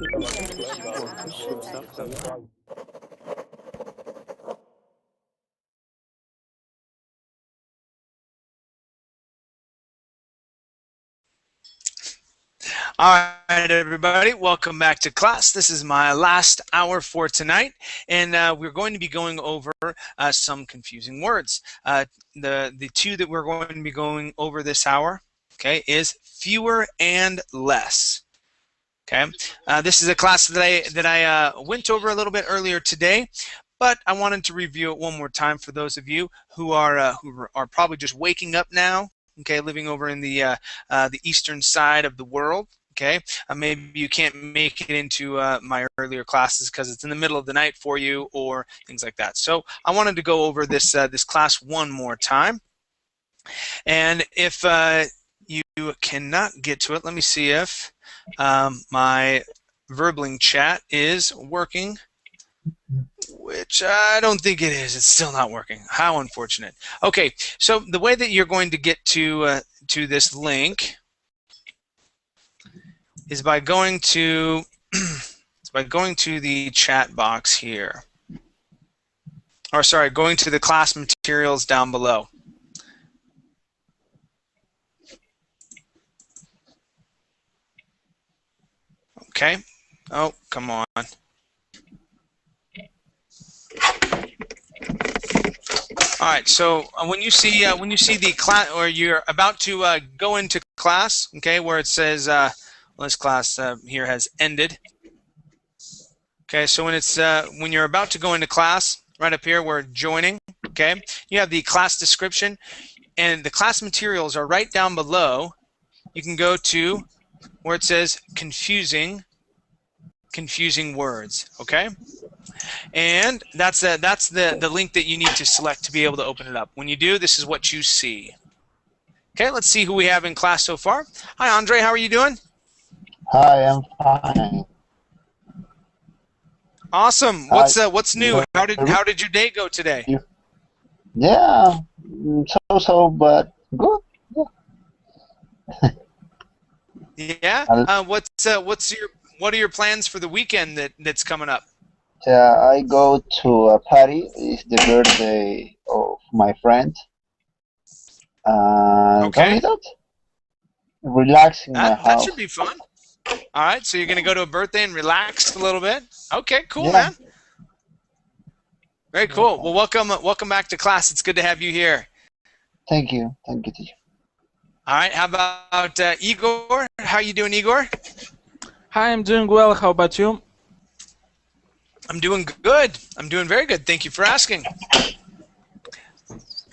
All right, everybody, welcome back to class. This is my last hour for tonight, and we're going to be going over some confusing words. The two that we're going to be going over this hour, okay, is fewer and less. Okay, this is a class that I went over a little bit earlier today, but I wanted to review it one more time for those of you who are probably just waking up now. Okay, living over in the eastern side of the world. Okay, maybe you can't make it into my earlier classes because it's in the middle of the night for you or things like that. So I wanted to go over this this class one more time. And if you cannot get to it, let me see if my Verbling chat is working, which I don't think it is. It's still not working. How unfortunate. Okay, so the way that you're going to get to this link is by going to the chat box here. Or sorry, going to the class materials down below. Okay. Oh, come on. All right. So when you see the class, or you're about to go into class, okay, where it says this class here has ended. Okay, so when you're about to go into class, right up here, we're joining. Okay, you have the class description, and the class materials are right down below. You can go to where it says confusing words. Okay, and that's the link that you need to select to be able to open it up. When you do, this is what you see. Okay, let's see who we have in class so far. Hi, Andre. How are you doing? Hi, I'm fine. Awesome. What's new? How did your day go today? Yeah, so, but good. Yeah. What are your plans for the weekend that's coming up? I go to a party. It's the birthday of my friend. Okay. Only that. Relax in my house. That should be fun. All right, so you're going to go to a birthday and relax a little bit? Okay, cool, yeah. Man. Very cool. Well, welcome back to class. It's good to have you here. Thank you. Thank you, teacher. All right, how about Igor? How you doing, Igor? Hi, I'm doing well. How about you? I'm doing good. I'm doing very good. Thank you for asking.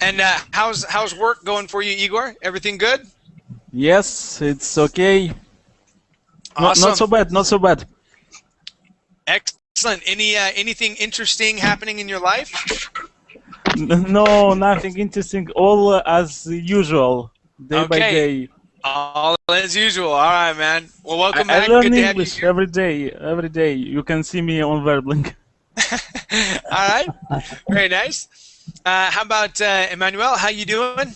And how's work going for you, Igor? Everything good? Yes, it's okay. Awesome. Not so bad. Not so bad. Excellent. Anything interesting happening in your life? No, nothing interesting. All as usual, day by day. All as usual. All right, man. Well, welcome back. I learn Good English to have you every day. Every day you can see me on Verbling. All right. Very nice. How about Emmanuel? How you doing?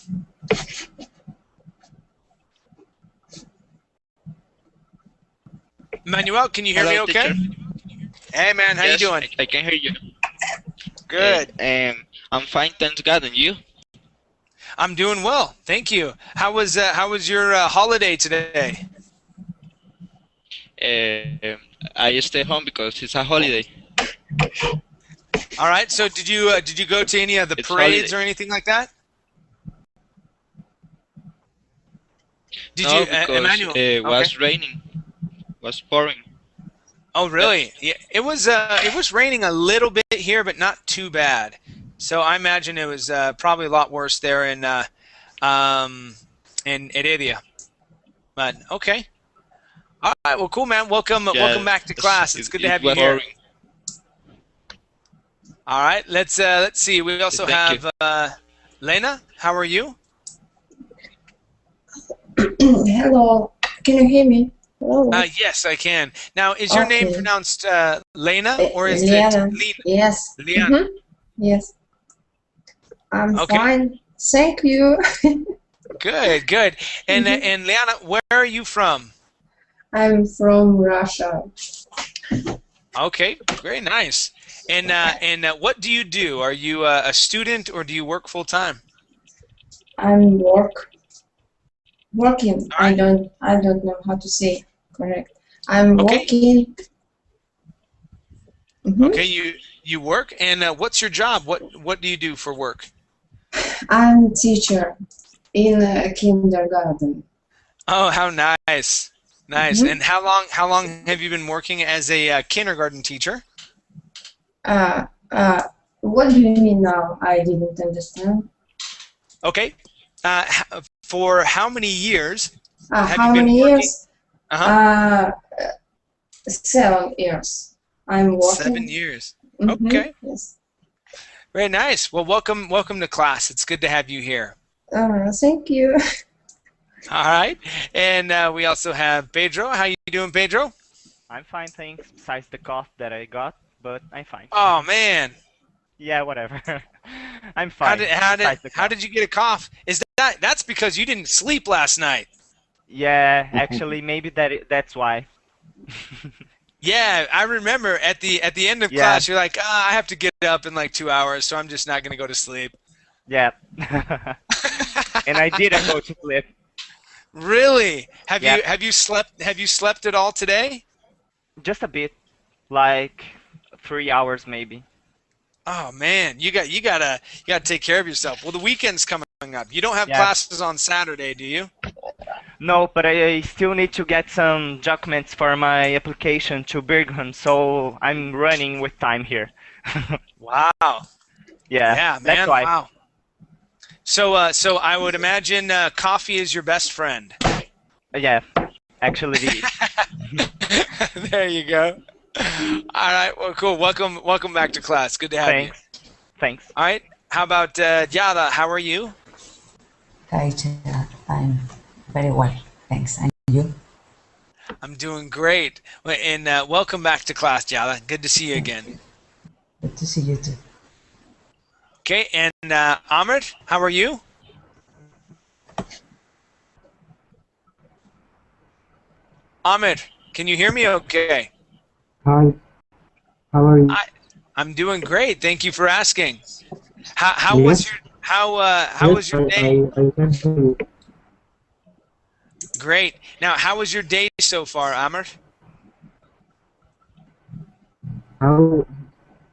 Emmanuel, can you hear me okay? Teacher. Hey, man. How you doing? I can hear you. Good. I'm fine, thanks God. And you? I'm doing well. Thank you. How was your holiday today? I stay home because it's a holiday. All right. So did you go to any of the parades or anything like that? Did no, you, because Emmanuel? it was raining. Was pouring. Oh, really? Yeah. It was raining a little bit here, but not too bad. So I imagine it was probably a lot worse there in Heredia. But okay. All right. Well, cool, man. Welcome back to class. It's good to have you here. Pouring. All right. Let's see. We also have Lena. How are you? Hello. Can you hear me? Hello. Yes, I can. Now, is your name pronounced Lena or is Liana. it Lena? Yes. Liana. Mm-hmm. Yes. I'm fine. Thank you. Good, good. And and Liana, where are you from? I'm from Russia. Okay, very nice. And what do you do? Are you a student or do you work full time? I'm working. All right. I don't know how to say correct. I'm Okay. working. Okay. You work, and what's your job? What do you do for work? I'm teacher in a kindergarten. Oh, how nice, nice. Mhm. And how long have you been working as a kindergarten teacher? Uh, uh, what do you mean now? I didn't understand. Okay. For how many years have you How been many working? years? Uh-huh. 7 years. I'm 7 working. years. Mm-hmm. Okay. Yes. Very nice. Well, welcome to class. It's good to have you here. Thank you. All right. And we also have Pedro. How you doing, Pedro? I'm fine, thanks. Besides the cough that I got, but I'm fine. Oh man. Yeah, whatever. I'm How fine. did how did Besides the how cough. did you get a cough? Is that's because you didn't sleep last night? Yeah, actually, maybe that's why. Yeah, I remember at the end of Yeah, class, you're like, I have to get up in like 2 hours, so I'm just not gonna go to sleep. yeah. And I didn't go to sleep. Really? Yeah, Have you slept at all today? just a bit, like 3 hours maybe. Oh man, you gotta take care of yourself. Well, the weekend's coming up. You don't have Yeah. classes on Saturday, do you? No, but I still need to get some documents for my application to Birmingham, so I'm running with time here. Wow. Yeah, Yeah, that's man. why. Wow. So I would imagine coffee is your best friend. Yeah, actually it is. There you go. All right. Well, cool. Welcome back to class. Good to have you. Thanks. Thanks. All right. How about Yada? How are you? Hi, Chair. I'm very well, thanks. And you? I'm doing great. And welcome back to class, Yada. Good to see you again. Good to see you too. Okay. And Amrit, how are you? Amrit, can you hear me? Okay. Hi, how are you? I'm doing great. Thank you for asking. How Yes, was your how was your day? I can hear you. Great. Now, how was your day so far, Amrit? How,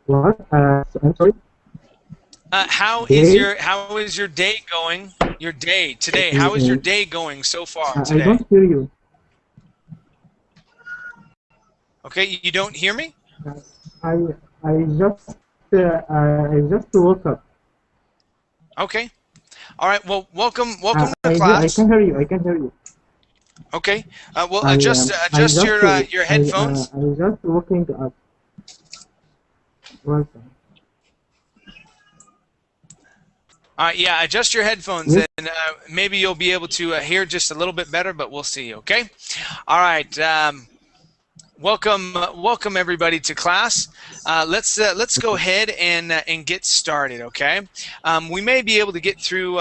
what? I'm sorry? How Day? is your day going? Your day today. How is your day going so far I today? don't hear you. Okay, you don't hear me? I I just I just woke up. Okay. All right. Well, welcome to I class. can hear you. I can hear you. Okay. Well, I adjust your headphones. I just waking up. Welcome. Yeah, adjust your headphones, Yes. and maybe you'll be able to hear just a little bit better. But we'll see. Okay. All right. Welcome everybody to class. Let's go ahead and get started. Okay. We may be able to get through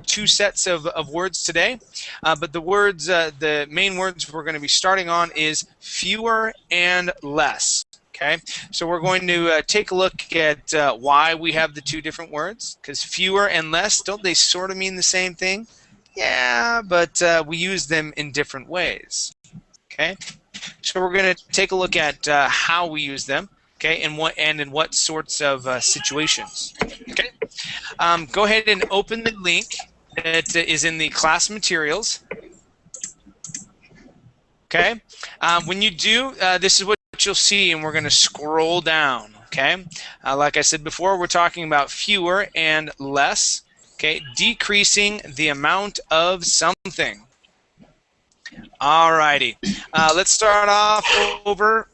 two sets of words today, but the main words we're going to be starting on is fewer and less. Okay, so we're going to take a look at why we have the two different words, because fewer and less, don't they sort of mean the same thing? Yeah, but we use them in different ways. Okay, so we're going to take a look at how we use them. Okay, and in what sorts of situations. Okay, go ahead and open the link that is in the class materials. Okay, when you do, this is what you'll see, and we're going to scroll down. Okay, like I said before, we're talking about fewer and less. Okay, decreasing the amount of something. Alrighty, let's start off over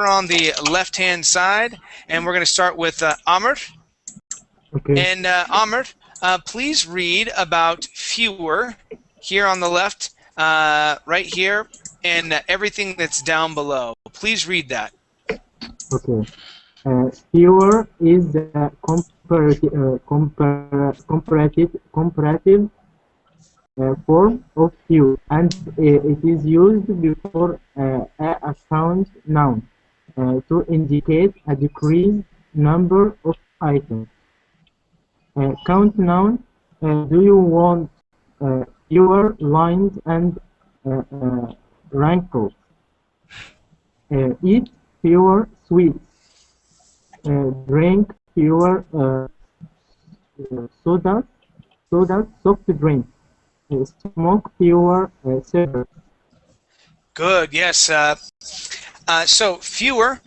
on the left-hand side, and we're going to start with Amrit. Okay. And Amrit, please read about fewer here on the left, right here, and everything that's down below. Please read that. Okay. Fewer is the comparative form of few, and it is used before a count noun to indicate a decreased number of items. Count noun, do you want fewer lines and wrinkles? Eat fewer sweets. Drink fewer sodas, soft drinks. Smoke fewer cigarettes. Good. Yes. So fewer.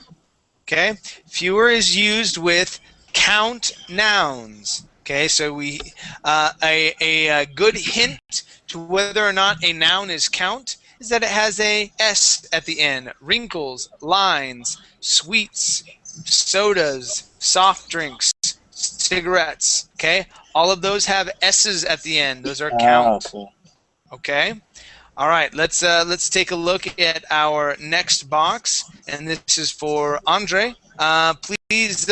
Okay. Fewer is used with count nouns. Okay. So we a good hint to whether or not a noun is count is that it has a S at the end. Wrinkles, lines, sweets, sodas, soft drinks, cigarettes. Okay. All of those have S's at the end. Those are count. Okay. Okay. All right, let's take a look at our next box, and this is for Andre. Please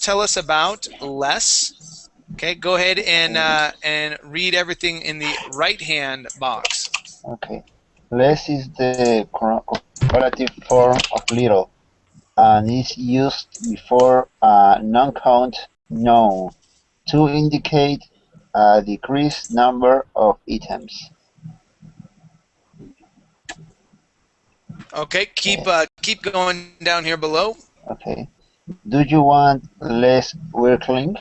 tell us about less. Okay, go ahead and read everything in the right-hand box. Okay. Less is the comparative form of little, and is used before a non-count noun to indicate a decreased number of items. Okay, keep going down here below. Okay. Do you want less Wirkling?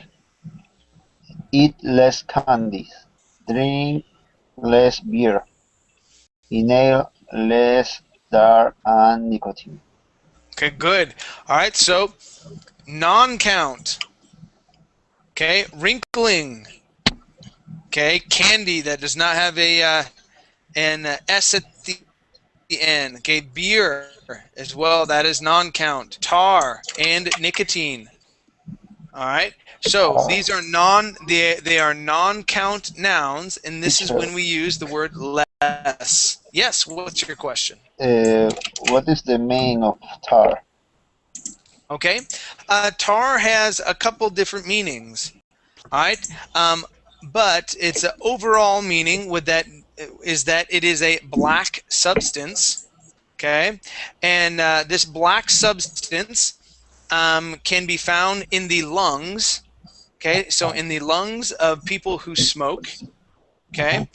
Eat less candies. Drink less beer. Inhale less tar and nicotine. Okay, good. All right, so non-count. Okay, wrinkling. Okay, candy that does not have an S at the end. Okay, beer as well, that is non-count. Tar and nicotine. All right. So these are they are non-count nouns, and this is when we use the word less. Yes, what's your question? What is the meaning of tar? Okay. Tar has a couple different meanings. All right. But its overall meaning is that it is a black substance. Okay. And this black substance can be found in the lungs. Okay. So in the lungs of people who smoke. Okay.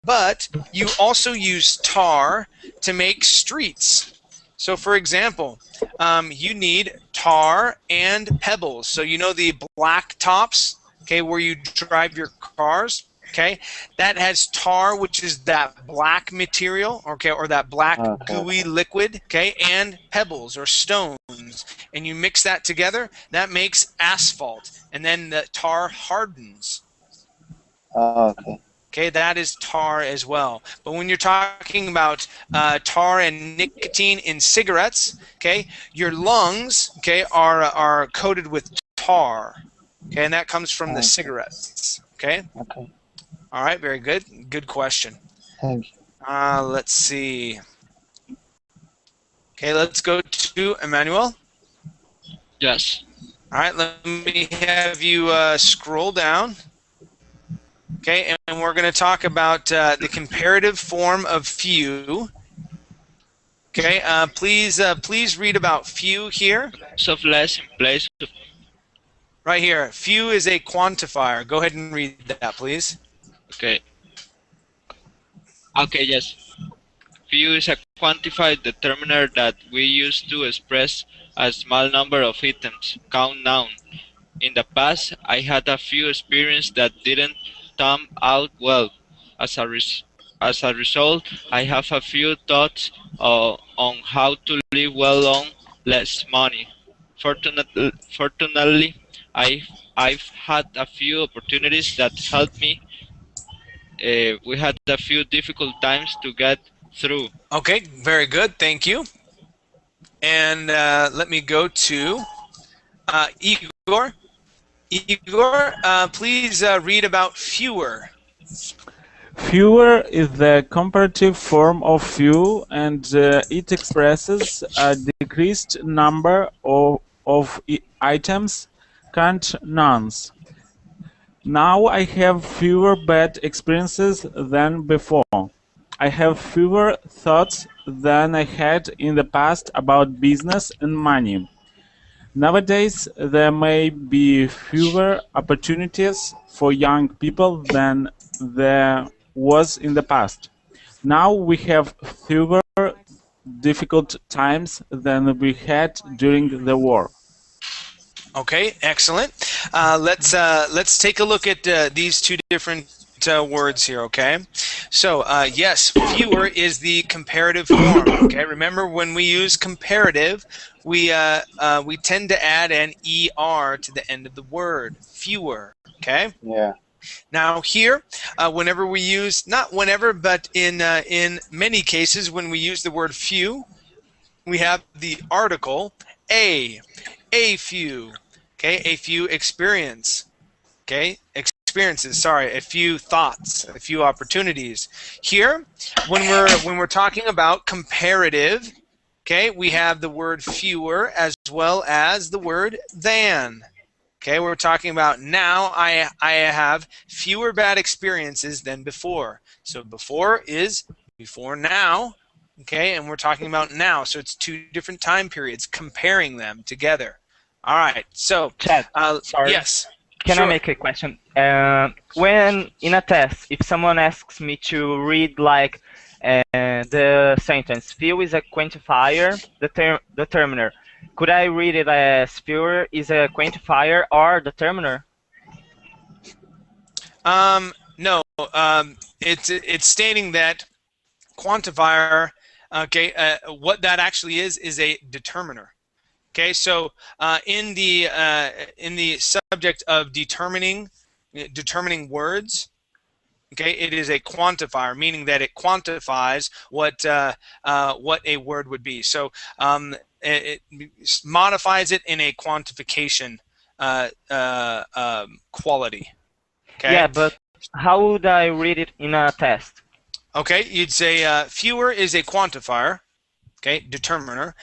But you also use tar to make streets. So for example, you need tar and pebbles. So you know the black tops, okay, where you drive your cars, okay? That has tar, which is that black material, okay, or that black gooey liquid, okay, and pebbles or stones. And you mix that together, that makes asphalt. And then the tar hardens. Okay. Okay, that is tar as well. But when you're talking about tar and nicotine in cigarettes, okay, your lungs, okay, are coated with tar. Okay, and that comes from the cigarettes. Okay. Okay. All right, very good. Good question. Thank you. Let's see. Okay, let's go to Emmanuel. Yes. All right, let me have you scroll down. Okay, and we're going to talk about the comparative form of few. Okay, please read about few here. Of less in place of. Right here, few is a quantifier. Go ahead and read that, please. Okay. Okay, yes. Few is a quantified determiner that we use to express a small number of items, count noun. In the past, I had a few experiences that didn't turn out well. As a result, I have a few thoughts on how to live well on less money. Fortunately, I've had a few opportunities that helped me. We had a few difficult times to get through. Okay, very good. Thank you. And let me go to Igor. Igor, please read about fewer. Fewer is the comparative form of few, and it expresses a decreased number of items, count nouns. Now I have fewer bad experiences than before. I have fewer thoughts than I had in the past about business and money. Nowadays, there may be fewer opportunities for young people than there was in the past. Now we have fewer difficult times than we had during the war. Okay, excellent. Let's take a look at these two different words here. Okay, so yes, fewer is the comparative form. Okay, remember when we use comparative, we tend to add an er to the end of the word. Fewer. Okay. Yeah. Now here, whenever we use, not whenever, but in many cases, when we use the word few, we have the article a few. Okay, a few experiences, sorry, a few thoughts, a few opportunities. Here, when we're talking about comparative, okay, we have the word fewer as well as the word than. Okay, we're talking about now I have fewer bad experiences than before. So before is before now, okay, and we're talking about now. So it's two different time periods, comparing them together. All right, so Chad, sorry. yes. Can sure. I make a question? When in a test, if someone asks me to read like the sentence, few is a quantifier, determiner, could I read it as fewer is a quantifier or determiner? No, it's stating that quantifier, okay, what that actually is a determiner. Okay, so in the subject of determining words, okay, it is a quantifier, meaning that it quantifies what a word would be. So it modifies it in a quantification quality. Okay. Yeah, but how would I read it in a test? Okay, you'd say fewer is a quantifier. Okay, determiner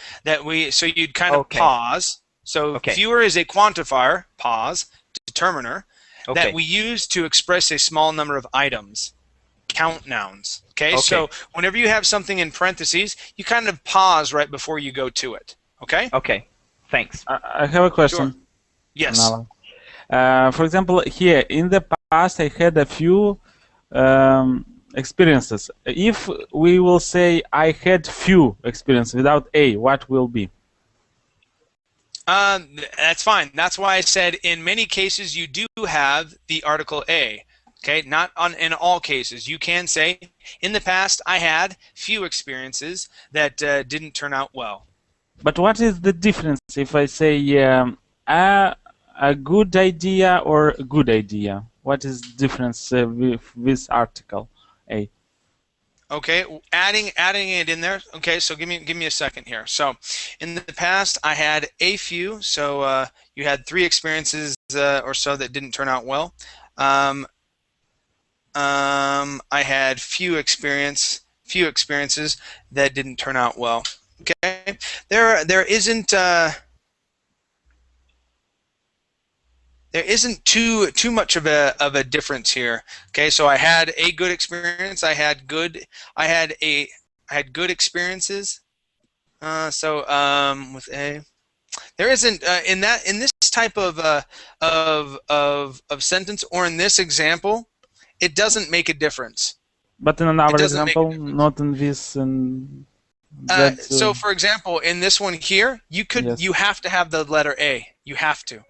so you'd kind of pause. So fewer is a quantifier, pause, determiner, that we use to express a small number of items, count nouns. Okay, so whenever you have something in parentheses, you kind of pause right before you go to it. Okay. Okay, thanks. I have a question. Sure. Yes. For example, here in the past, I had a few experiences. If we will say I had few experiences without a, what will be? That's fine. That's why I said in many cases you do have the article a. Okay, not in all cases. You can say in the past I had few experiences that didn't turn out well. But what is the difference if I say a good idea or a good idea? What is the difference with this article a? Okay, adding it in there. Okay, so give me a second here. So, in the past, I had a few. So you had 3 experiences or so that didn't turn out well. I had few experiences that didn't turn out well. Okay, there isn't too much of a difference here. Okay, so I had a good experience. I had good experiences. With a, there isn't in this type of sentence or in this example, it doesn't make a difference. But in another example, not in this. So, for example, in this one here, you have to have the letter A. You have to.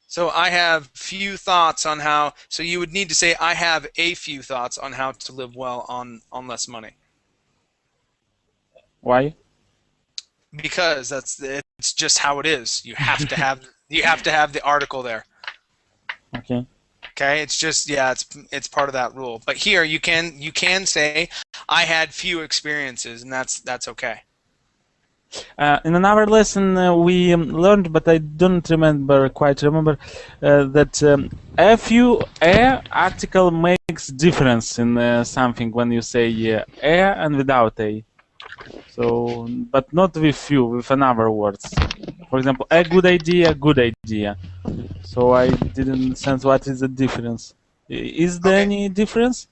So I have few thoughts on how. So you would need to say I have a few thoughts on how to live well on less money. Why? Because it's just how it is. You have to have the article there. Okay. Okay. It's just it's part of that rule. But here you can say I had few experiences, and that's okay. In another lesson we learned, but I don't quite remember, that a article makes difference in something when you say a and without a. So, but not with few, with another words. For example, a good idea, good idea. So I didn't sense what is the difference. Is there any difference?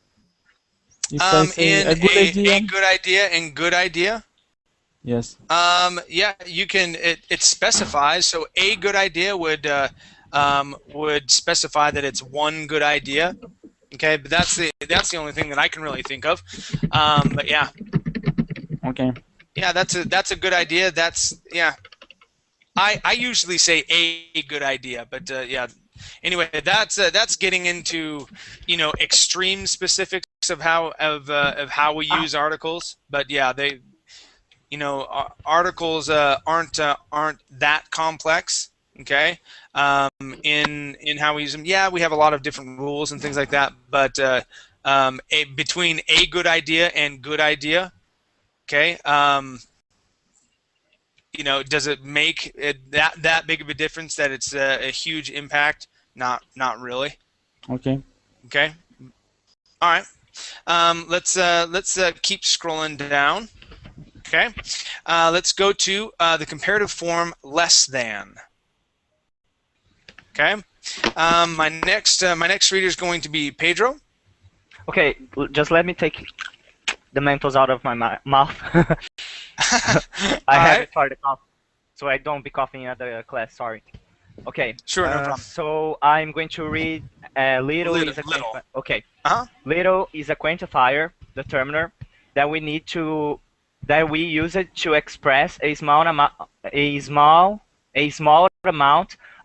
If I say In a good idea? a good idea and good idea. Yes. Yeah, you can. It specifies. So a good idea would specify that it's one good idea. Okay, but that's the only thing that I can really think of. But yeah. Okay. Yeah, that's a good idea. Yeah. I usually say a good idea, but yeah. Anyway, that's getting into extreme specifics of how we use articles. But yeah, articles aren't that complex. Okay, in how we use them. Yeah, we have a lot of different rules and things like that. But between a good idea and good idea, okay. Does it make that big of a difference that it's a huge impact? Not really. Okay. Okay. All right. Let's keep scrolling down. Okay. Let's go to the comparative form less than. Okay. My next reader is going to be Pedro. Okay, just let me take the Mentos out of my mouth. I have it for the cough, so I don't be coughing at the class. Sorry. Okay. Sure, no problem. So I'm going to read little is a little. Okay. Uh-huh. Little is a quantifier determiner that we use it to express a small amount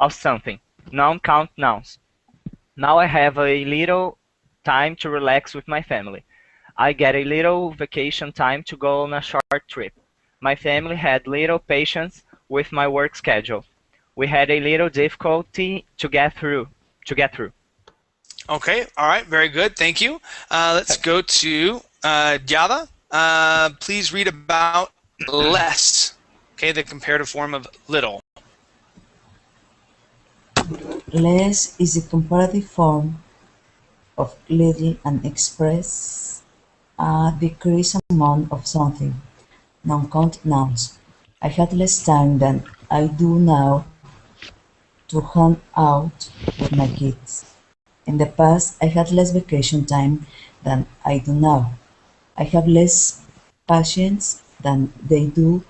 of something. Noun count nouns. Now I have a little time to relax with my family. I get a little vacation time to go on a short trip. My family had little patience with my work schedule. We had a little difficulty to get through. Okay. All right. Very good. Thank you. Let's go to Yada. Please read about less. Okay, the comparative form of little. Less is a comparative form of little and express a decreased amount of something. Non-count nouns. I had less time than I do now to hang out with my kids. In the past, I had less vacation time than I do now. I have less patience than they do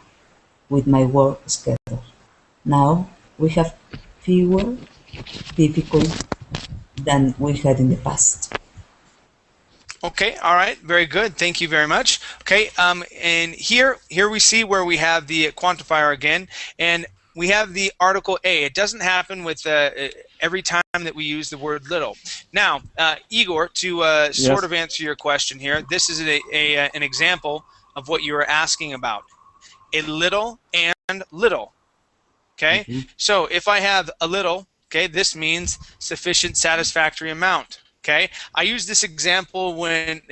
with my work schedule. Now, we have fewer difficulties than we had in the past. Okay, all right, very good. Thank you very much. Okay, and here we see where we have the quantifier again, and we have the article A. It doesn't happen with every time that we use the word little. Now, Igor, to sort of answer your question here, this is an example of what you were asking about. A little and little. Okay, so if I have a little, okay, this means sufficient satisfactory amount. Okay, I used this example when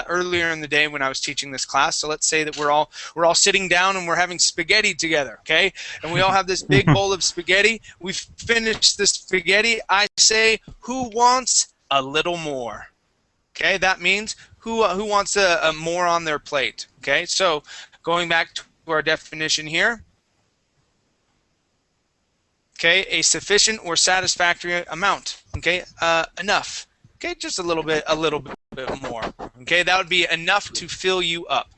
earlier in the day when I was teaching this class. So let's say that we're all sitting down and we're having spaghetti together, okay? And we all have this big bowl of spaghetti. We've finished the spaghetti. I say, who wants a little more? Okay, that means who wants a more on their plate? Okay, so going back to our definition here. Okay, a sufficient or satisfactory amount. Okay, enough. Okay, just a little bit more. Okay, that would be enough to fill you up.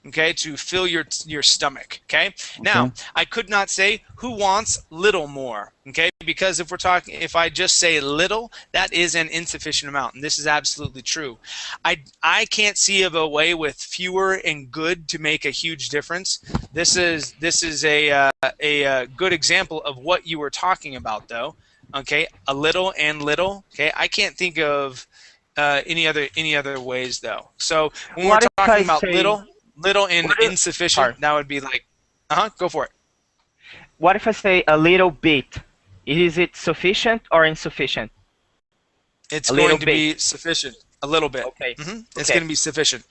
Okay, to fill your stomach. Okay, now I could not say who wants little more. Okay, because if I just say little, that is an insufficient amount, and this is absolutely true. I can't see of a way with fewer and good to make a huge difference. This is a good example of what you were talking about, though. Okay, a little and little. Okay, I can't think of any other ways though. So when we're talking about little and insufficient, that would be like, go for it. What if I say a little bit? Is it sufficient or insufficient? It's going to be sufficient. A little bit. Okay. It's going to be sufficient.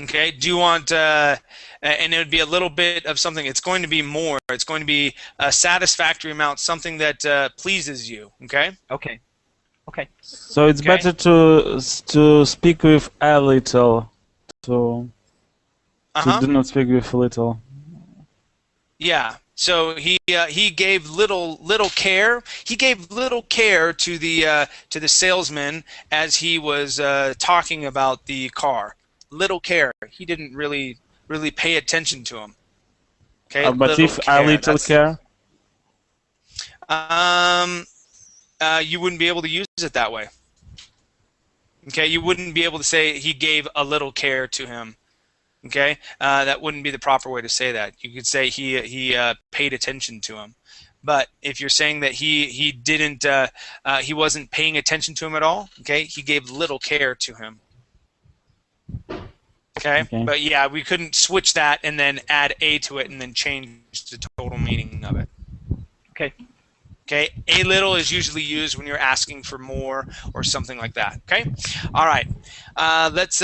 Okay. Do you want? And it would be a little bit of something. It's going to be more. It's going to be a satisfactory amount, something that pleases you. Okay. Okay. Okay. So it's better to speak with a little. So. To do not speak with little. Yeah. So he gave little care. He gave little care to the salesman as he was talking about the car. Little care. He didn't really pay attention to him. Okay, But little if I care. little care, You wouldn't be able to use it that way. Okay, you wouldn't be able to say he gave a little care to him. Okay, that wouldn't be the proper way to say that. You could say he paid attention to him. But if you're saying that he didn't, he wasn't paying attention to him at all, okay, he gave little care to him. Okay, but yeah, we couldn't switch that and then add a to it and then change the total meaning of it. Okay. Okay, a little is usually used when you're asking for more or something like that. Okay, all right. Let's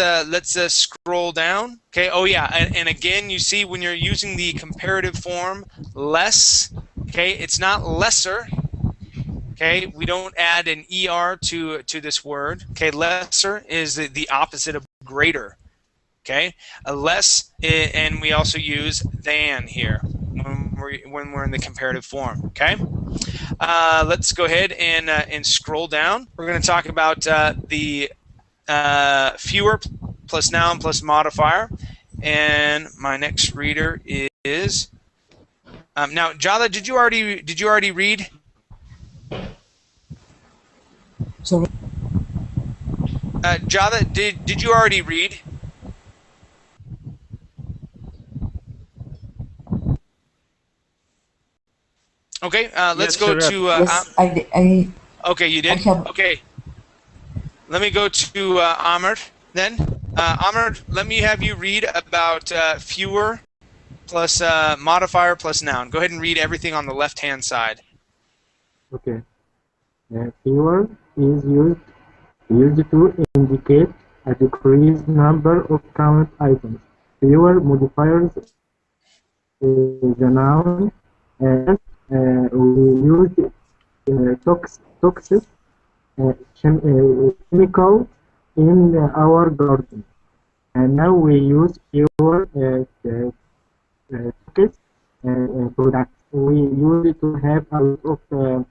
scroll down. Okay. Oh yeah, and again, you see when you're using the comparative form, less. Okay, it's not lesser. Okay, we don't add an er to this word. Okay, lesser is the opposite of greater. Okay, less, and we also use than here when we're in the comparative form. Okay. Let's go ahead and scroll down. We're going to talk about the fewer plus noun plus modifier, and my next reader is now Jada. Did you already read? Sorry. Jada, did you already read? Okay, let's go to. Yes, I okay, you did. Okay, let me go to Amr then. Amr, let me have you read about fewer plus modifier plus noun. Go ahead and read everything on the left-hand side. Okay. Fewer is used to indicate a decreased number of count items. Fewer modifiers is a noun. We use toxic chemical in our garden, and now we use pure toxic products. We use to have a lot of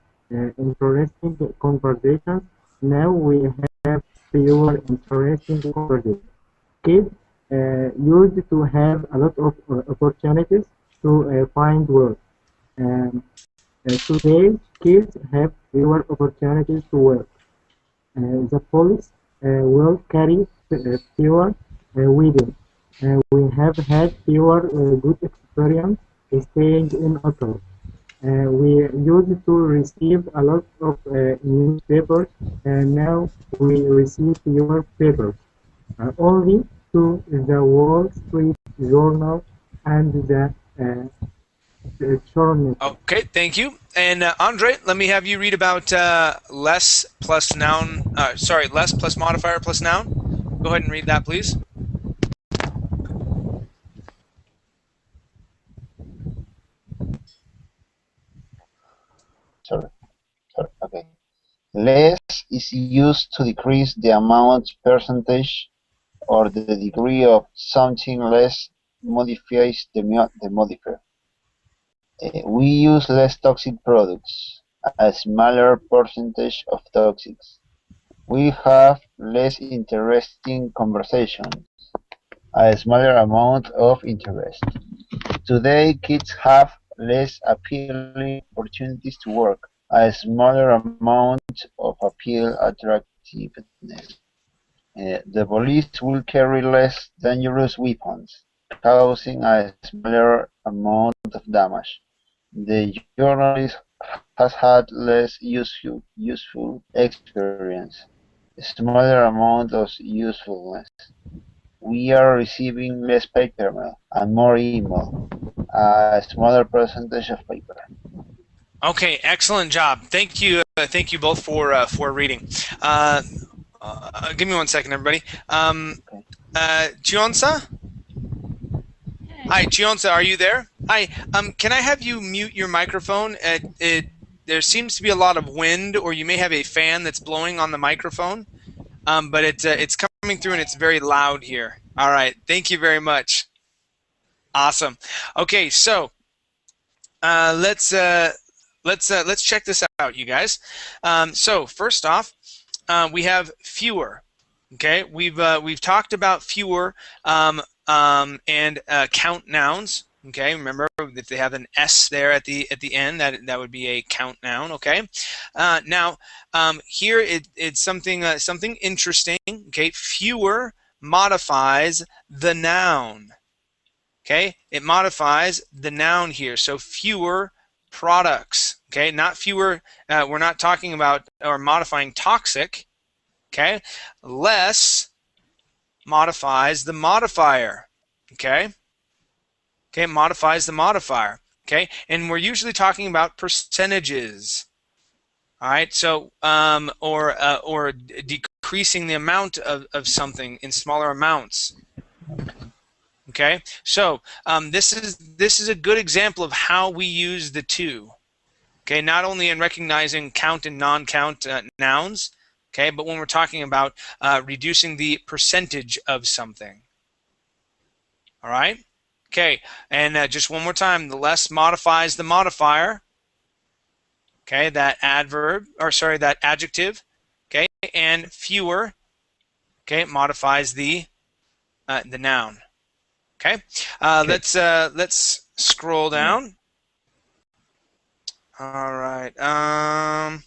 interesting conversations. Now we have pure interesting conversations. Kids used to have a lot of opportunities to find work. Today, kids have fewer opportunities to work. The police will carry fewer weapons. We have had fewer good experience staying in hotels. We used to receive a lot of newspapers, and now we receive fewer papers. Only to the Wall Street Journal and the Okay, thank you. And Andre, let me have you read about less plus noun. Sorry, less plus modifier plus noun. Go ahead and read that, please. Sorry. Okay. Less is used to decrease the amount, percentage, or the degree of something. Less modifies the modifier. We use less toxic products, a smaller percentage of toxics. We have less interesting conversations, a smaller amount of interest. Today, kids have less appealing opportunities to work, a smaller amount of appeal attractiveness. The police will carry less dangerous weapons, causing a smaller amount of damage. The journalist has had less useful experience, a smaller amount of usefulness. We are receiving less paper mail and more email, a smaller percentage of paper. Okay, excellent job. Thank you both for reading. Give me 1 second, everybody. Chionsa? Hi, Chionsa, are you there? Hi. Can I have you mute your microphone? There seems to be a lot of wind, or you may have a fan that's blowing on the microphone. But it's coming through and it's very loud here. All right. Thank you very much. Awesome. Okay, so let's check this out, you guys. So first off, we have fewer. Okay, we've talked about fewer and count nouns. Okay, remember if they have an S there at the end, that would be a count noun. Okay, now here it's something something interesting. Okay, fewer modifies the noun. Okay, it modifies the noun here. So fewer products. Okay, not fewer. We're not talking about or modifying toxic. Okay, less modifies the modifier. Okay, okay, modifies the modifier. Okay, and we're usually talking about percentages. All right, so or decreasing the amount of something in smaller amounts. Okay, so this is a good example of how we use the two. Okay, not only in recognizing count and non-count nouns, okay, but when we're talking about reducing the percentage of something. All right, okay, and just one more time, the less modifies the modifier. Okay, that adverb, or sorry, that adjective. Okay, and fewer. Okay, modifies the noun. Okay, let's scroll down. All right, I'm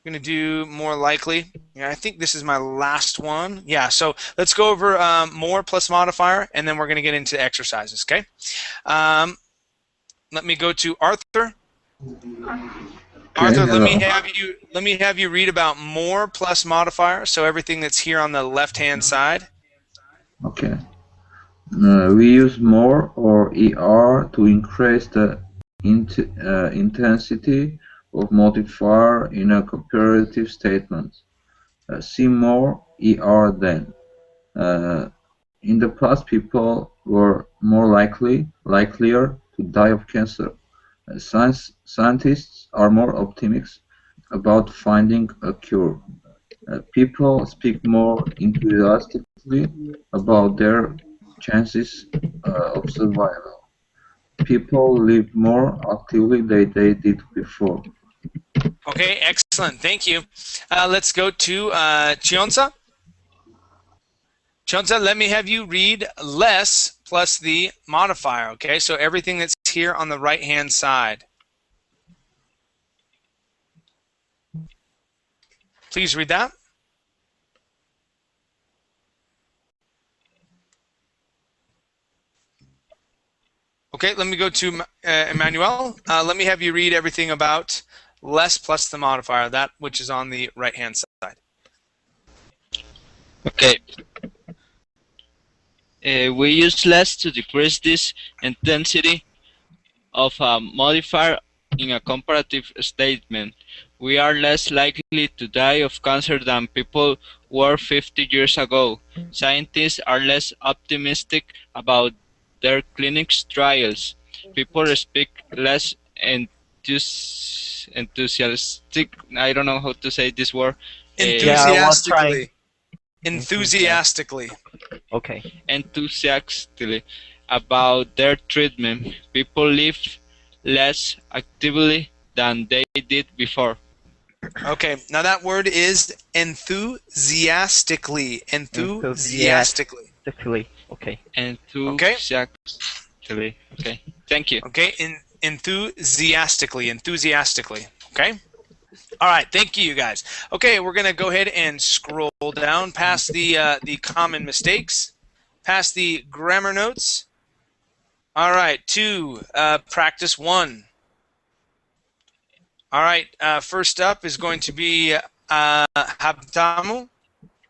gonna do more likely. Yeah, I think this is my last one. Yeah, so let's go over more plus modifier, and then we're gonna get into exercises. Okay, let me go to Arthur. Arthur, let me have you read about more plus modifier. So everything that's here on the left-hand side. Okay. We use more or ER to increase the intensity of modifier in a comparative statement. See more ER than. In the past, people were more likelier to die of cancer. Scientists are more optimistic about finding a cure. People speak more enthusiastically about their chances of survival. People live more actively than they did before. Okay, excellent. Thank you. Let's go to Chionsa. Chionsa, let me have you read less plus the modifier. Okay, so everything that's here on the right-hand side. Please read that. Okay, let me go to Emmanuel. Let me have you read everything about less plus the modifier, that which is on the right-hand side. Okay. We use less to decrease this intensity of a modifier in a comparative statement. We are less likely to die of cancer than people were 50 years ago. Scientists are less optimistic about their clinics trials. People speak less enthusiastic. I don't know how to say this word. Enthusiastically. Enthusiastically. Okay. Enthusiastically about their treatment. People live less actively than they did before. Okay, now that word is enthusiastically. Enthusiastically. Okay. Enthusiastically. Okay. Thank you. Okay, enthusiastically. Enthusiastically. Okay. All right, thank you, guys. Okay, we're gonna go ahead and scroll down past the common mistakes, past the grammar notes. All right, to practice one. All right, first up is going to be Habtamu.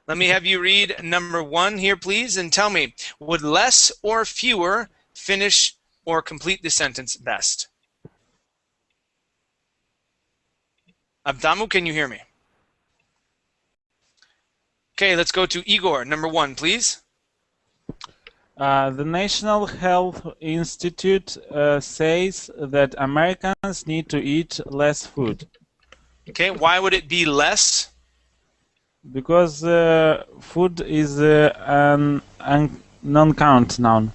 Let me have you read number one here, please, and tell me, would less or fewer finish or complete the sentence best? Abdamu, can you hear me? Okay, let's go to Igor. Number one, please. The National Health Institute says that Americans need to eat less food. Okay, why would it be less? Because food is a non-count noun.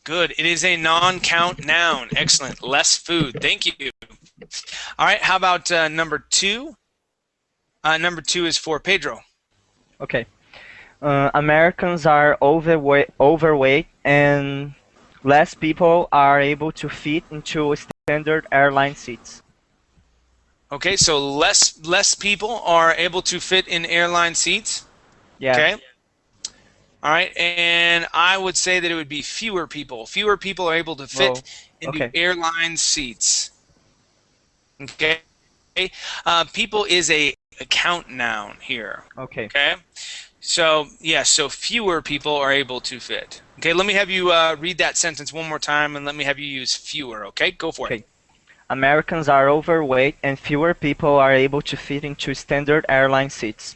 Good. It is a non-count noun. Excellent. Less food. Thank you. All right. How about number 2? Number 2 is for Pedro. Okay. Americans are overweight and less people are able to fit into standard airline seats. Okay, so less people are able to fit in airline seats. Yeah. Okay. All right, and I would say that it would be fewer people. Fewer people are able to fit into okay. airline seats. Okay. People is a count noun here. Okay. Okay. So yeah, so fewer people are able to fit. Okay, let me have you read that sentence one more time, and let me have you use fewer. Okay, go for it. Americans are overweight and fewer people are able to fit into standard airline seats.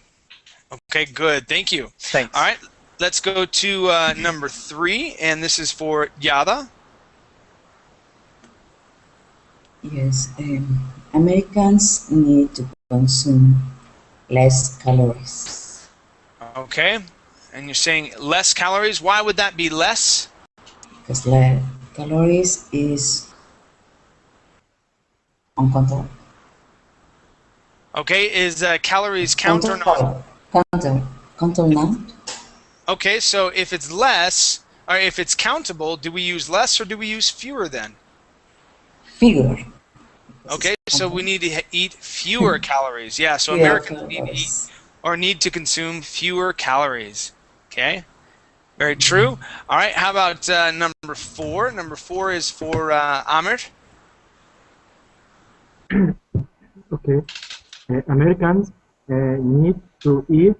Okay, good. Thank you. Thanks. All right, let's go to number 3, and this is for Yada. Yes, Americans need to consume less calories. Okay, and you're saying less calories. Why would that be less? Because less calories is uncontrollable. Okay, is calories count or not? Count not. Okay, so if it's less, or if it's countable, do we use less or do we use fewer then? Fewer. Okay, so we need to eat fewer calories. Yeah, so Fewer Americans need to calories. eat or need to consume fewer calories. Okay, very true. All right, how about number 4? Number 4 is for Amir. Okay. Americans need to eat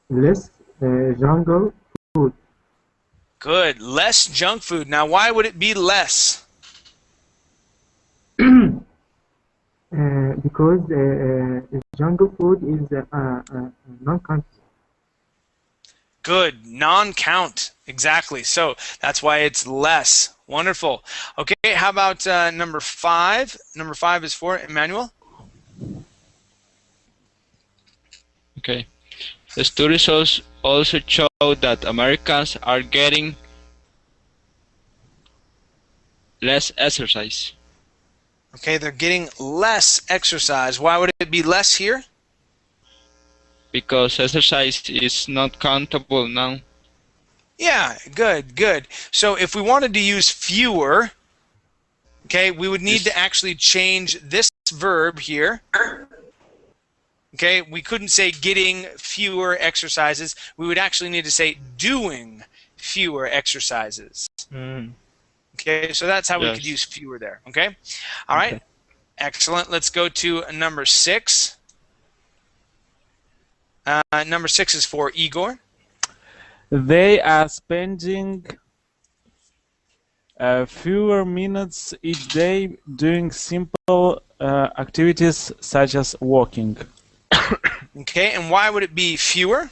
less jungle food. Good, less junk food. Now, why would it be less? Because jungle food is non-count. Good, non-count. Exactly. So that's why it's less. Wonderful. Okay, how about number 5? Number 5 is for Emmanuel. Okay. The studies also show that Americans are getting less exercise. Okay, they're getting less exercise. Why would it be less here? Because exercise is not countable now. Yeah, good, good. So if we wanted to use fewer, okay, we would need to actually change this verb here. Okay, we couldn't say getting fewer exercises. We would actually need to say doing fewer exercises. Okay, so that's how we could use fewer there. Okay, all right, excellent. Let's go to number 6. Number 6 is for Igor. They are spending fewer minutes each day doing simple activities such as walking. Okay, and why would it be fewer?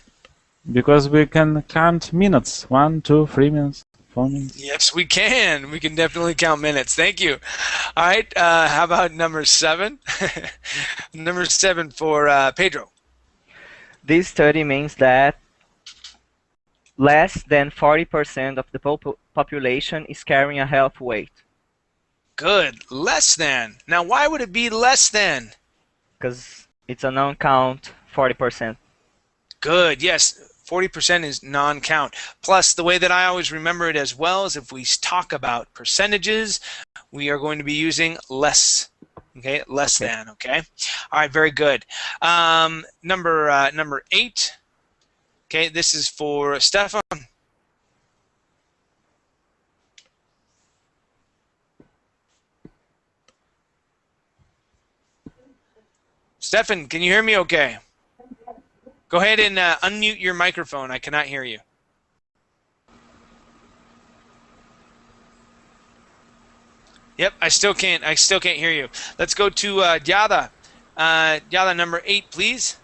Because we can count minutes. 1, 2, 3 minutes, 4 minutes. Yes, we can. We can definitely count minutes. Thank you. All right, how about number 7? Number 7 for Pedro. This study means that less than 40% of the population is carrying a health weight. Good. Less than. Now, why would it be less than? Because it's a non-count 40%. Good. Yes. 40% is non-count. Plus, the way that I always remember it as well is if we talk about percentages, we are going to be using less. Okay, less than. Okay. All right. Very good. Number 8. Okay, this is for Stefan. Stefan, can you hear me okay? Go ahead and unmute your microphone. I cannot hear you. Yep, I still can't hear you. Let's go to Yada. Yada, number 8, please.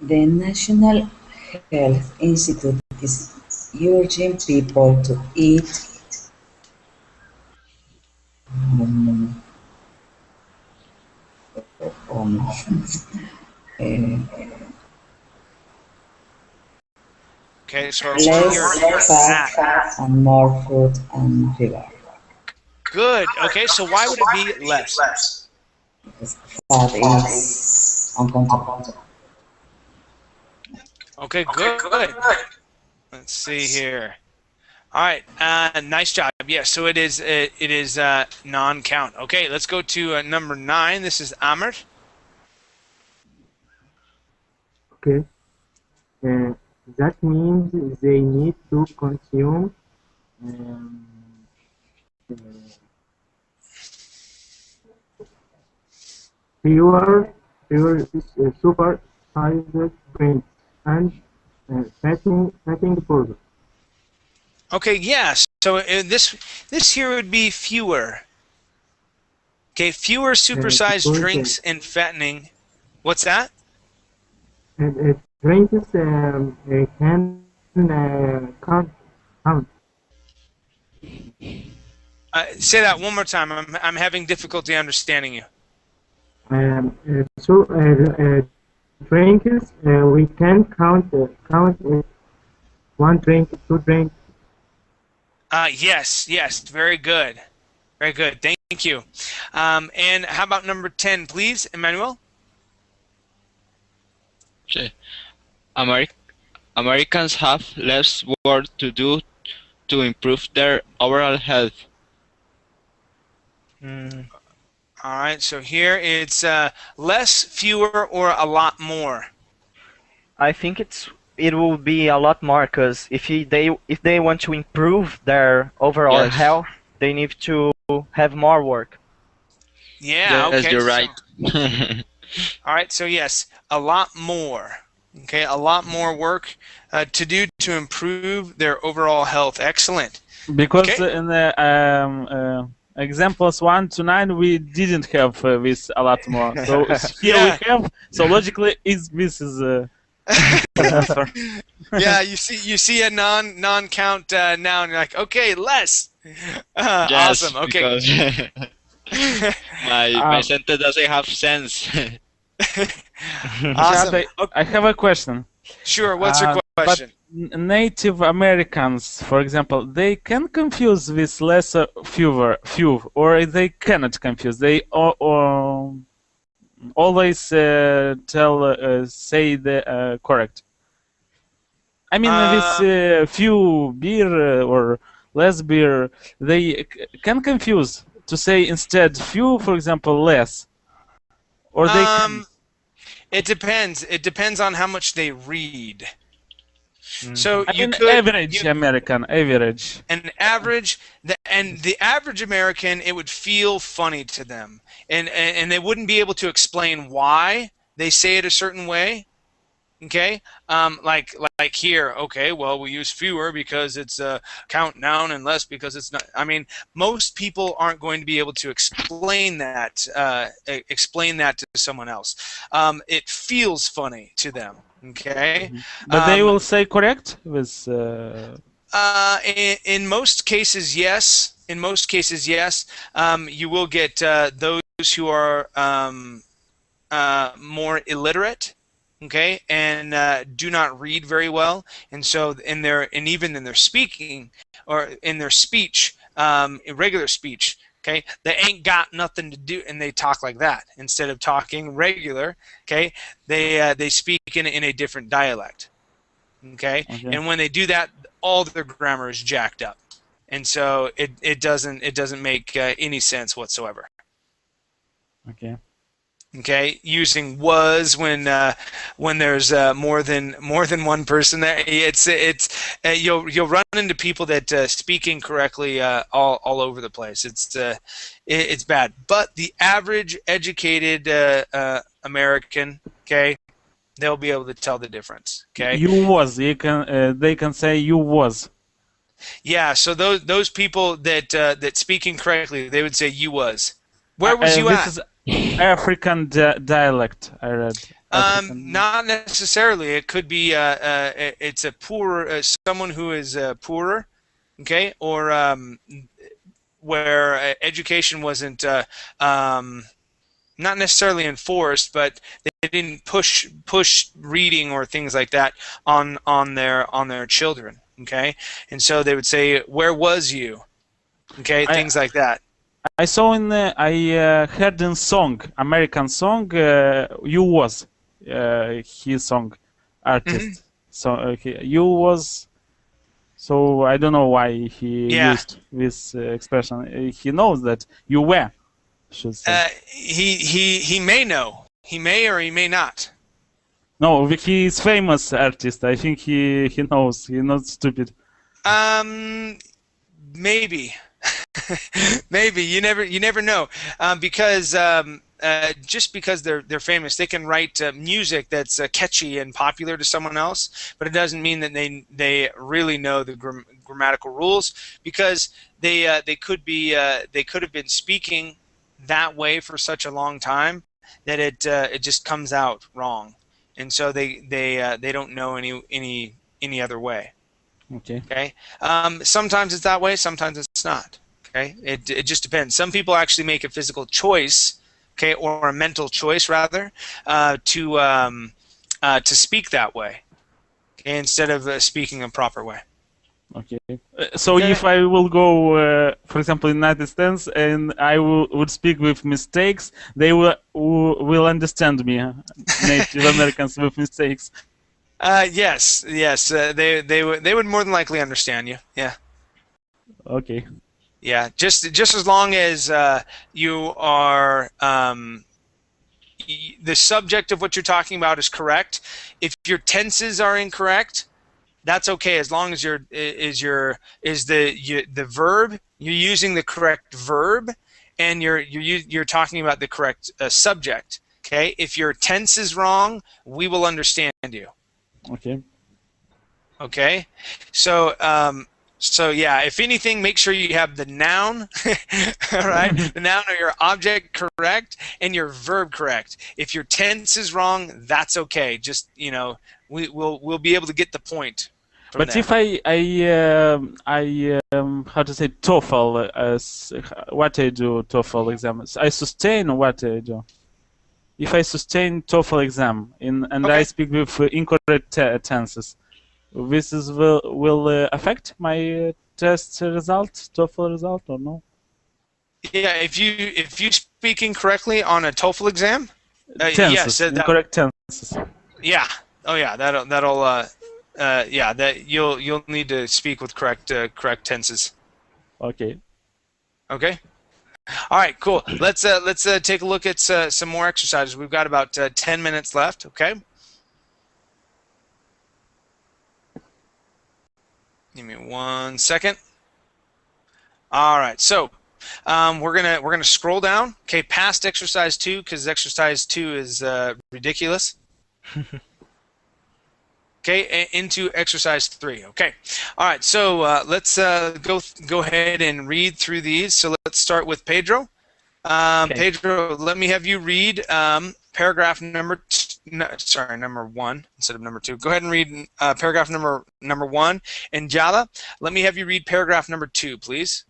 The National Health Institute is urging people to eat Okay, so our word here is Less fat and more fruit and sugar. good. Okay, so why would it be less? Because fat is uncountable. Okay, good. Let's see here. All right, nice job. Yeah, so it is non-count. Okay, let's go to number 9. This is Amr. Okay. That means they need to consume um, uh, fewer super sized drinks and fattening powder. Okay, yeah. So this here would be fewer. Okay, fewer supersized Because drinks and fattening. What's that? drinks can count. Say that one more time. I'm having difficulty understanding you. So drinks we can count one drink, two drinks. Yes, very good. Very good. Thank you. And how about number 10, please, Emmanuel? Okay. Americans have less work to do to improve their overall health. All right, so here it's less, fewer, or a lot more. I think it will be a lot more because if they want to improve their overall Yes. health, they need to have more work. Yeah, Yes, okay. you're right. All right, so yes, a lot more. Okay, a lot more work to do to improve their overall health. Excellent. Because Okay. in the examples 1 to 9 we didn't have this a lot more. So here Yeah. we have. So logically, this is the answer. Yeah, you see a non-count noun, you're like, okay, less. Yes, Awesome. Okay. because my sentence doesn't have sense. Awesome. Chad, I have a question. Sure. What's your question? But Native Americans, for example, they can confuse with lesser, few, or they cannot confuse. They always say the correct. I mean, with few beer or less beer, they can confuse to say instead few, for example, less, or they can. It depends. It depends on how much they read. So I you mean, could average American, average. an average the average American, it would feel funny to them, and they wouldn't be able to explain why they say it a certain way. Okay, like here. Okay, well, we use fewer because it's a count noun and less because it's not. I mean, most people aren't going to be able to explain that to someone else. It feels funny to them. Okay, But they will say correct with. in most cases, yes. In most cases, yes. You will get those who are more illiterate, okay, and do not read very well, and so even in their speaking or in their speech, irregular speech, okay, they ain't got nothing to do, and they talk like that instead of talking regular. Okay, they speak in a different dialect. Okay, and when they do that, all their grammar is jacked up, and so it doesn't make any sense whatsoever. Okay. Okay, using was when there's more than one person there, it's you'll run into people that speak incorrectly all over the place. It's bad. But the average educated American, okay, they'll be able to tell the difference. Okay. You was. You can. They can say you was. Yeah. So those people that speak incorrectly, they would say you was. Where was you at? This is African dialect. I read. Not necessarily. It could be it's a poor someone who is poorer, okay, or where education wasn't not necessarily enforced, but they didn't push reading or things like that on their children. Okay, and so they would say, "Where was you?" Okay, things like that. I saw in I heard in song, American song, you was his song artist. So you was. So I don't know why he used this expression. He knows that you were. Should say. He may know. He may or he may not. No, he is famous artist. I think he knows. He's not stupid. Maybe. Maybe you never know, because just because they're famous, they can write music that's catchy and popular to someone else, but it doesn't mean that they really know the grammatical rules, because they could have been speaking that way for such a long time that it just comes out wrong, and so they don't know any other way. Okay. Sometimes it's that way, sometimes it's not. Okay. It just depends. Some people actually make a physical choice, okay, or a mental choice rather, to speak that way, okay, instead of speaking a proper way. Okay. So if I will go, for example, in United States, and I would speak with mistakes, they will understand me, Native Americans with mistakes. Yes. They would more than likely understand you. Yeah. Okay. Yeah. Just as long as you are the subject of what you're talking about is correct. If your tenses are incorrect, that's okay, as long as the verb, you're using the correct verb, and you're talking about the correct subject. Okay. If your tense is wrong, we will understand you. Okay. Okay. So yeah, if anything, make sure you have the noun, all right, the noun or your object correct and your verb correct. If your tense is wrong, that's okay. Just, we'll be able to get the point. But there. If I how to say TOEFL, what I do TOEFL exams, I sustain what I do. If I sustain TOEFL exam and I speak with incorrect tenses, this will affect my test result, TOEFL result, or no? Yeah, if you speak incorrectly on a TOEFL exam, tenses, yes, incorrect tenses. Yeah. Oh yeah, that you'll need to speak with correct tenses. Okay. Okay. All right, cool. Let's take a look at some more exercises. We've got about 10 minutes left. Okay. Give me 1 second. All right, so we're gonna scroll down. Okay, past exercise 2, because exercise 2 is ridiculous. Okay, into exercise 3. Okay, all right. So let's go ahead and read through these. So let's start with Pedro. Okay. Pedro, let me have you read paragraph number 1 instead of number 2. Go ahead and read paragraph number 1. And Jala, let me have you read paragraph number 2, please.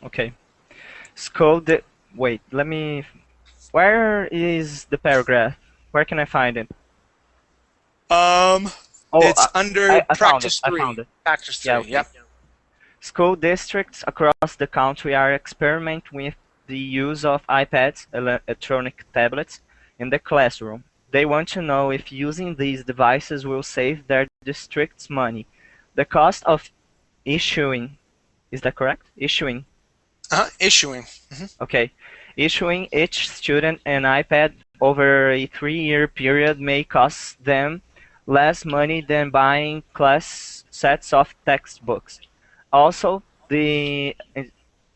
Okay. Wait, let me. Where is the paragraph? Where can I find it? It's under practice 3. I found it. Practice 3. Yeah, okay. Yep. School districts across the country are experimenting with the use of iPads, electronic tablets, in the classroom. They want to know if using these devices will save their district's money. The cost of issuing, is that correct? Issuing. Issuing. Mm-hmm. Okay. Issuing each student an iPad over a 3-year period may cost them less money than buying class sets of textbooks. Also, the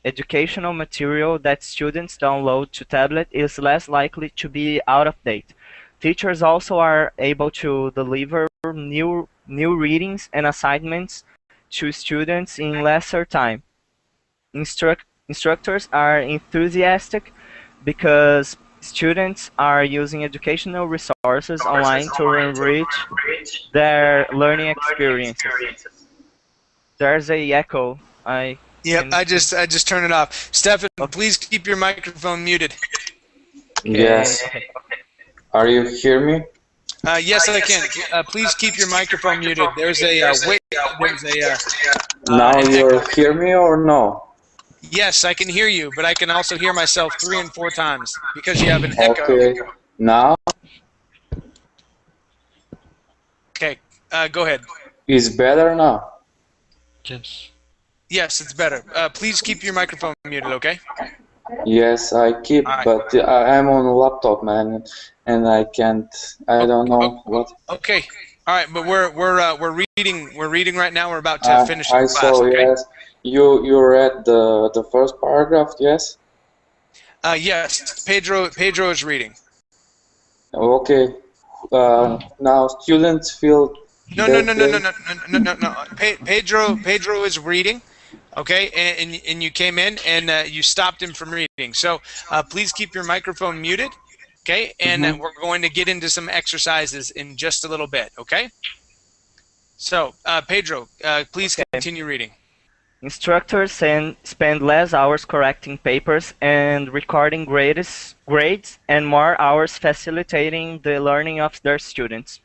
educational material that students download to tablet is less likely to be out of date. Teachers also are able to deliver new readings and assignments to students in lesser time. Instructors are enthusiastic because students are using educational resources online to enrich their learning experiences. There's a echo. Yep, I just turned it off. Stefan, please keep your microphone muted. Yes. Okay. Are you hear me? Yes, I can. Please keep your microphone muted. There's a wait. There's Now an you echo. hear me or no? Yes, I can hear you, but I can also hear myself 3 and 4 times because you have an echo. Okay. Now Okay, go ahead. is better now. Yes. Yes, it's better. Please keep your microphone muted, okay? Yes, I keep, All right. but I'm on a laptop, man, and I can't. I don't know what. Okay. All right, but we're reading right now. We're about to I finish I the class, saw. okay? Yes, you read the first paragraph. Yes. Yes, Pedro is reading. Okay. Now students feel No, no, that no, no, no, they. no, no, no, no. Pedro is reading, okay? And you came in and you stopped him from reading. So please keep your microphone muted, okay? And Mhm. we're going to get into some exercises in just a little bit, okay? So Pedro, please Okay. continue reading. Instructors spend less hours correcting papers and recording grades and more hours facilitating the learning of their students.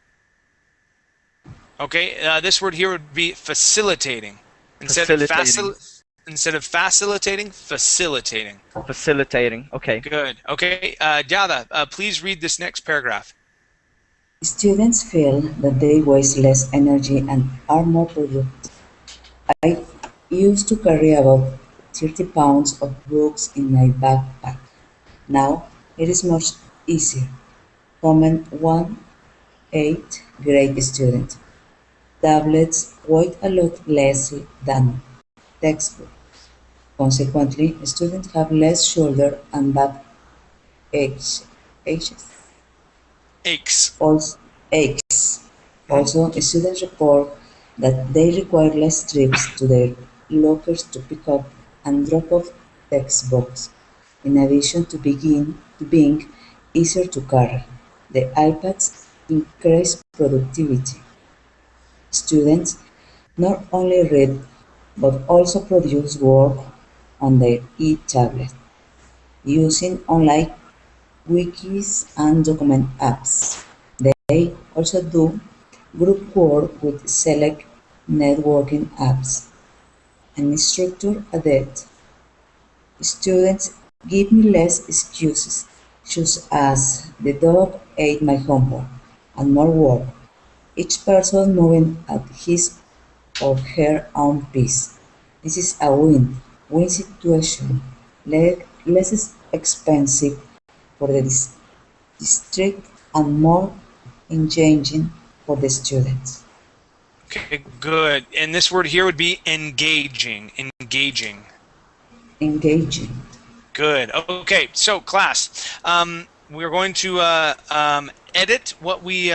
Okay, this word here would be facilitating. Facilitating. Instead of facilitating, facilitating. Facilitating. Okay. Good. Okay, Dada, please read this next paragraph. Students feel that they waste less energy and are more productive. I used to carry about 30 pounds of books in my backpack. Now it is much easier. Comment 1, 8th grade student. Tablets weigh a lot less than textbooks. Consequently, students have less shoulder and back aches. aches. Aches. Also, aches. Also, students report that they require less trips to their lockers to pick up and drop off textbooks, in addition to being easier to carry. The iPads increase productivity. Students not only read but also produce work on their e-tablet using online wikis and document apps. They also do group work with select networking apps. An instructor added, students give me less excuses, such as the dog ate my homework, and more work, each person moving at his or her own pace. This is a win-win situation, less expensive for the district and more engaging for the students. Okay, good. And this word here would be engaging. Engaging. Engaging. Good. Okay, so class, we're going to edit what we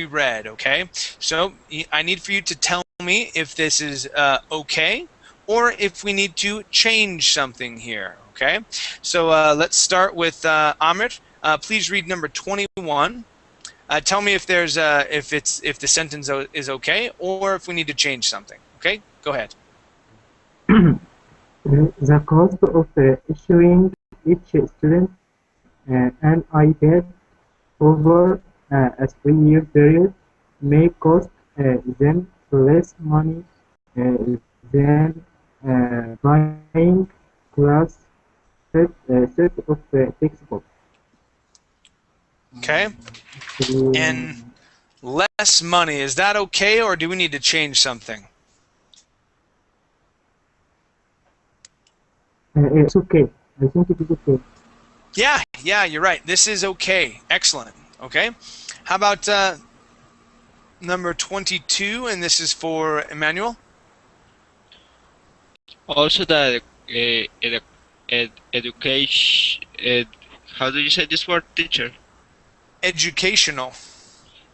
read. Okay, so I need for you to tell me if this is okay or if we need to change something here. Okay, so let's start with Amir. Please read number 21. Tell me if there's if the sentence is okay or if we need to change something. Okay, go ahead. The cost of issuing each student an iPad over a 3-year period may cost them less money than buying class set of textbooks. Okay, and less money, is that okay or do we need to change something? It's okay. I think it is okay. Yeah, you're right. This is okay. Excellent. Okay, how about number 22, and this is for Emmanuel. Also, that education. How do you say this word, teacher? Educational.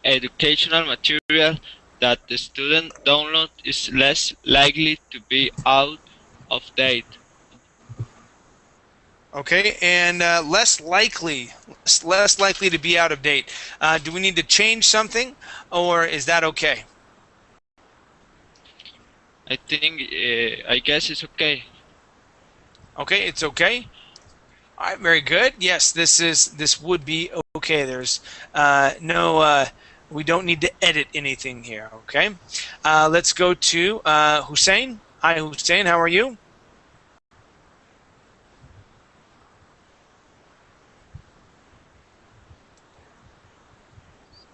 Educational material that the student download is less likely to be out of date. Okay, and less likely to be out of date. Do we need to change something, or is that okay? I think, I guess it's okay. Okay, it's okay. All right, very good. Yes, this would be okay. There's we don't need to edit anything here. Okay, let's go to Hussein. Hi, Hussein. How are you?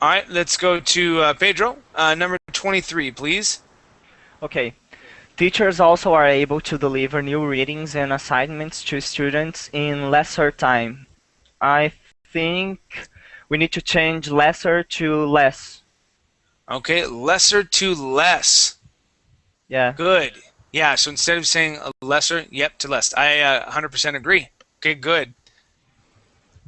All right, let's go to Pedro. Number 23, please. Okay. Teachers also are able to deliver new readings and assignments to students in lesser time. I think we need to change lesser to less. Okay, lesser to less. Yeah. Good. Yeah, so instead of saying lesser, yep, to less. I 100% agree. Okay, good.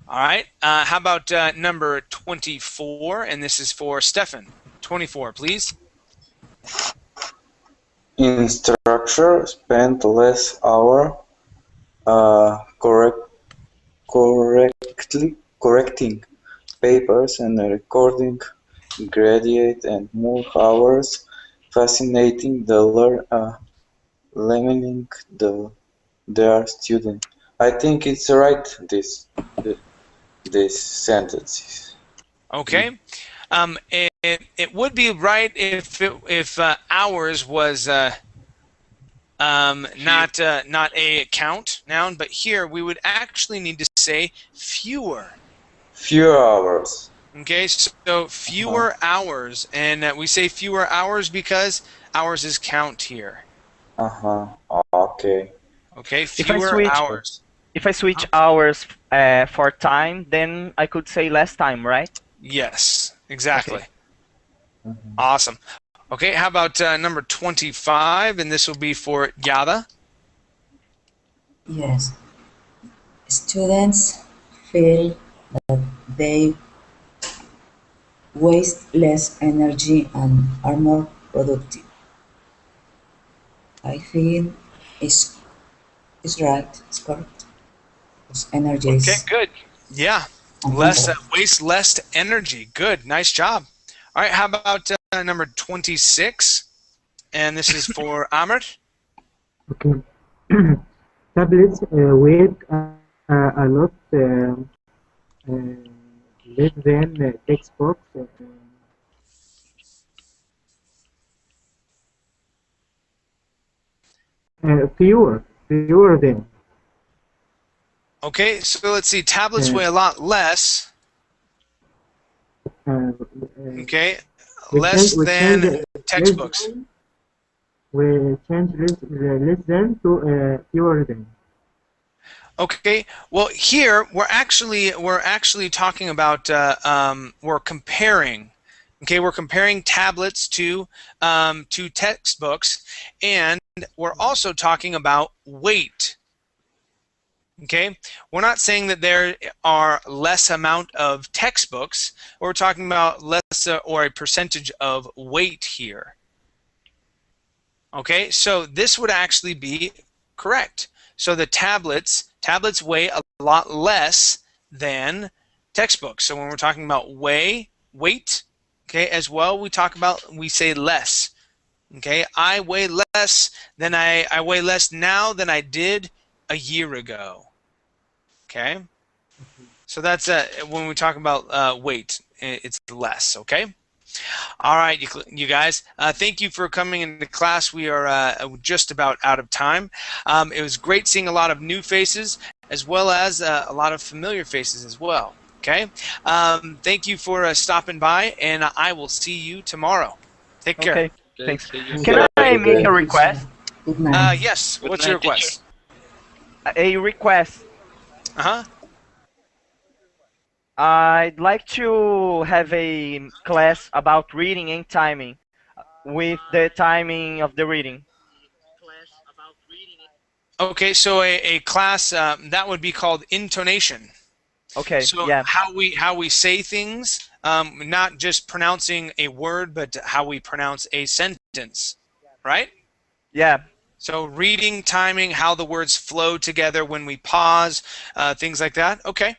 All right. How about number 24? And this is for Stefan. 24, please. In structure, spend less hour correcting papers and recording graduate and more hours fascinating the learning their student. I think it's right this sentences. Okay. It would be right if hours was not a count noun, but here we would actually need to say fewer. Fewer hours. Okay, so fewer hours, and we say fewer hours because hours is count here. Okay. Okay, fewer hours. If I switch hours for time, then I could say less time, right? Yes, exactly. Okay. Awesome. Okay, how about number 25, and this will be for Yada. Yes. Students feel that they waste less energy and are more productive. I feel it's right, it's correct. Because energy Okay, is good. Yeah, waste less energy. Good, nice job. All right, how about number 26? And this is for Amr. Okay. Tablets weight a lot less than textbooks. Fewer than. Okay, so let's see. Tablets weigh a lot less. Okay, less than textbooks. We change less than to fewer than. Okay, well here we're actually talking about we're comparing. Okay, we're comparing tablets to textbooks, and we're also talking about weight. Okay, we're not saying that there are less amount of textbooks. We're talking about less or a percentage of weight here. Okay, so this would actually be correct. So the tablets weigh a lot less than textbooks. So when we're talking about weight, okay, as well, we say less. Okay, I weigh less than I weigh less now than I did a year ago. Okay, so that's when we talk about weight, it's less. Okay. All right, you guys, thank you for coming into class. We are just about out of time. It was great seeing a lot of new faces as well as a lot of familiar faces as well. Okay, thank you for stopping by, and I will see you tomorrow. Take care. Okay, thanks. Can I make a request? Good night. Yes, what's your request? A request. Uh-huh. I'd like to have a class about reading and timing, with the timing of the reading. Okay, so a class that would be called intonation. Okay. So yeah. how we say things, not just pronouncing a word, but how we pronounce a sentence, right? Yeah. So reading, timing, how the words flow together when we pause, things like that. Okay.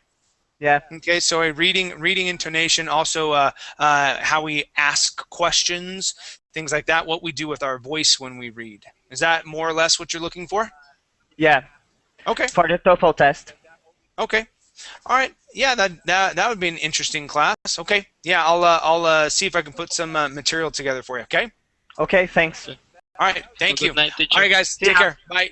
Yeah. Okay, so a reading intonation, also how we ask questions, things like that, what we do with our voice when we read. Is that more or less what you're looking for? Yeah. Okay. For the TOEFL test. Okay. All right. Yeah, that would be an interesting class. Okay. Yeah, I'll see if I can put some material together for you. Okay. Okay, thanks. All right. Thank you. Good night, All teacher. right, guys. See Take ya. care. Bye.